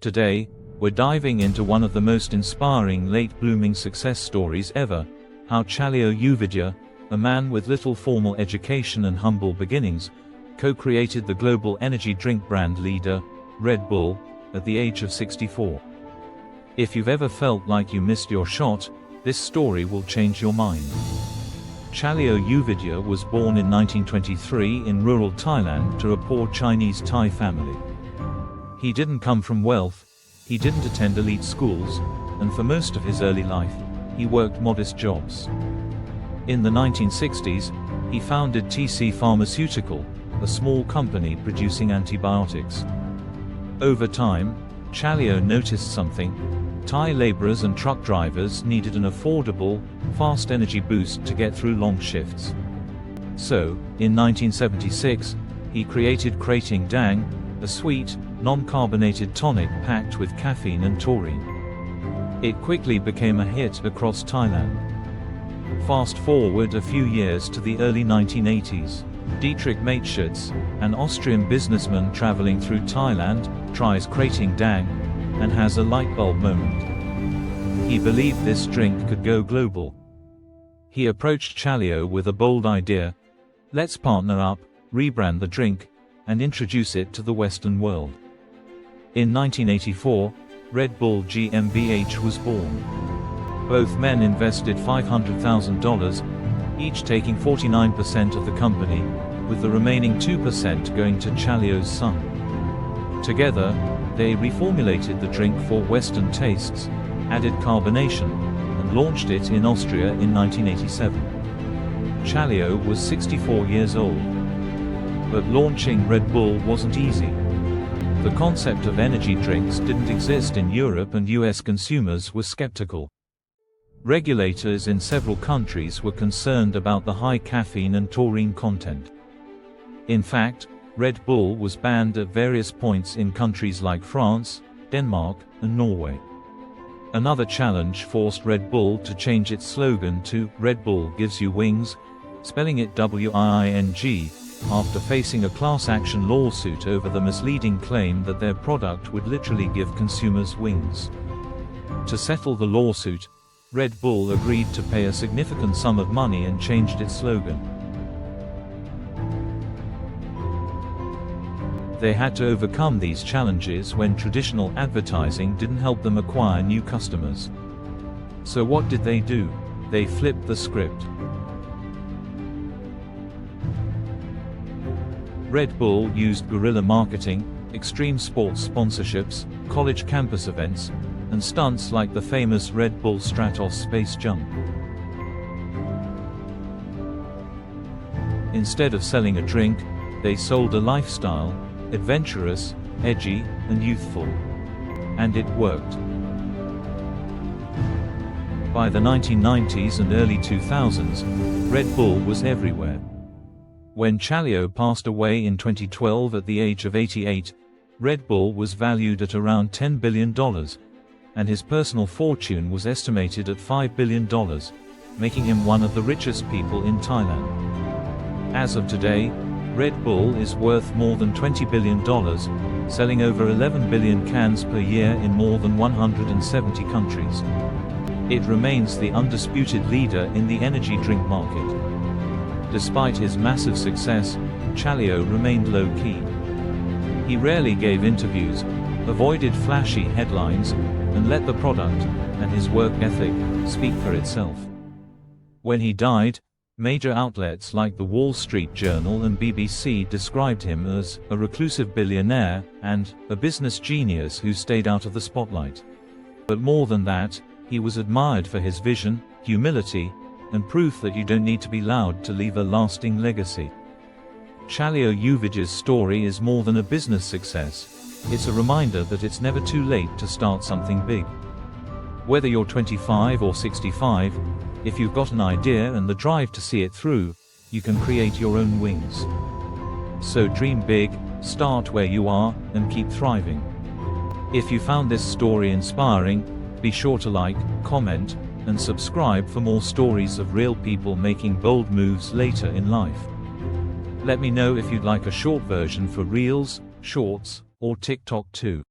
Today, we're diving into one of the most inspiring late-blooming success stories ever, how Chaleo Yoovidhya, a man with little formal education and humble beginnings, co-created the global energy drink brand leader, Red Bull, at the age of 64. If you've ever felt like you missed your shot, this story will change your mind. Chaleo Yoovidhya was born in 1923 in rural Thailand to a poor Chinese Thai family. He didn't come from wealth, he didn't attend elite schools, and for most of his early life, he worked modest jobs. In the 1960s, he founded TC Pharmaceutical, a small company producing antibiotics. Over time, Chaleo noticed something: Thai laborers and truck drivers needed an affordable, fast energy boost to get through long shifts. So, in 1976, he created Krating Daeng, a sweet, non-carbonated tonic packed with caffeine and taurine. It quickly became a hit across Thailand. Fast forward a few years to the early 1980s. Dietrich Mateschitz, an Austrian businessman traveling through Thailand, tries Krating Daeng and has a light bulb moment. He believed this drink could go global. He approached Chaleo with a bold idea: let's partner up, rebrand the drink, and introduce it to the Western world. In 1984, Red Bull GmbH was born. Both men invested $500,000, each taking 49% of the company, with the remaining 2% going to Chaleo's son. Together, they reformulated the drink for Western tastes, added carbonation, and launched it in Austria in 1987. Chaleo was 64 years old. But launching Red Bull wasn't easy. The concept of energy drinks didn't exist in Europe, and US consumers were skeptical. Regulators in several countries were concerned about the high caffeine and taurine content. In fact, Red Bull was banned at various points in countries like France, Denmark, and Norway. Another challenge forced Red Bull to change its slogan to "Red Bull gives you wings," spelling it W-I-I-N-G, after facing a class action lawsuit over the misleading claim that their product would literally give consumers wings. To settle the lawsuit, Red Bull agreed to pay a significant sum of money and changed its slogan. They had to overcome these challenges when traditional advertising didn't help them acquire new customers. So what did they do? They flipped the script. Red Bull used guerrilla marketing, extreme sports sponsorships, college campus events, and stunts like the famous Red Bull Stratos space jump. Instead of selling a drink, they sold a lifestyle: adventurous, edgy, and youthful. And it worked. By the 1990s and early 2000s, Red Bull was everywhere. When Chaleo passed away in 2012 at the age of 88, Red Bull was valued at around $10 billion, and his personal fortune was estimated at $5 billion, making him one of the richest people in Thailand. As of today, Red Bull is worth more than $20 billion, selling over 11 billion cans per year in more than 170 countries. It remains the undisputed leader in the energy drink market. Despite his massive success, Chaleo remained low-key. He rarely gave interviews, avoided flashy headlines, and let the product, and his work ethic, speak for itself. When he died, major outlets like the Wall Street Journal and BBC described him as a reclusive billionaire and a business genius who stayed out of the spotlight. But more than that, he was admired for his vision, humility, and proof that you don't need to be loud to leave a lasting legacy. Chaleo Yoovidhya's story is more than a business success. It's a reminder that it's never too late to start something big. Whether you're 25 or 65, if you've got an idea and the drive to see it through, you can create your own wings. So dream big, start where you are, and keep thriving. If you found this story inspiring, be sure to like, comment, and subscribe for more stories of real people making bold moves later in life. Let me know if you'd like a short version for Reels, Shorts, or TikTok too.